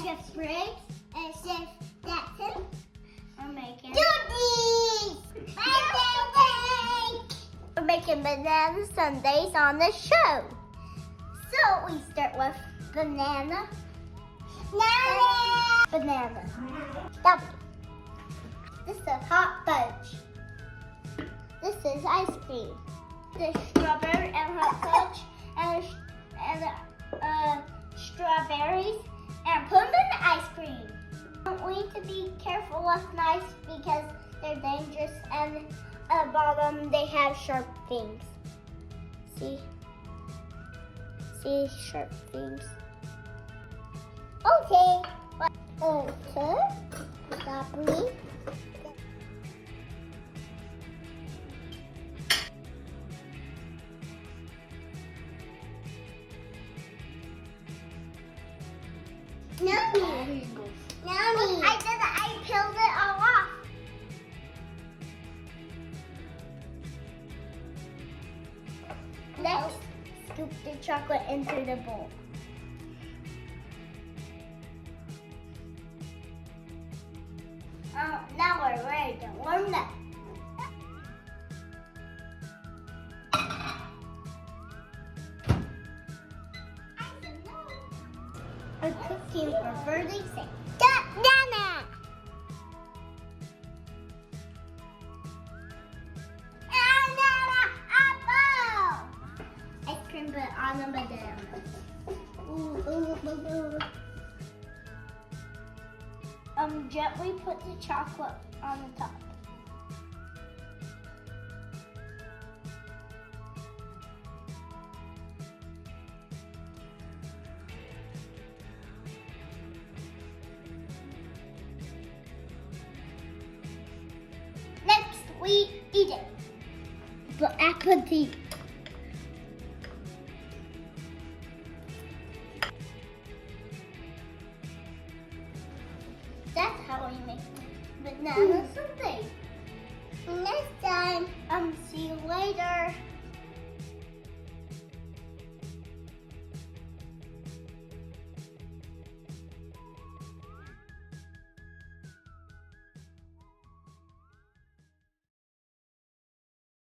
Chef Briggs and Chef Jackson are making We're making banana sundaes on the show. So we start with banana. Banana. W. This is hot fudge. This is ice cream. The strawberry and hot fudge and strawberries and pumpkin ice cream. We need to be careful with knives because they're dangerous, and at the bottom they have sharp things. See sharp things. Okay. Stop me. No, I peeled it all off. Next, scoop the chocolate into the bowl. Now we're ready to warm up. Our cooking for birthday sake. Banana! Apple! Ice cream but on the banana. Gently put the chocolate on the top. Next, we eat it. Bon appetit. That's how we make banana sundae. Next time, see you later.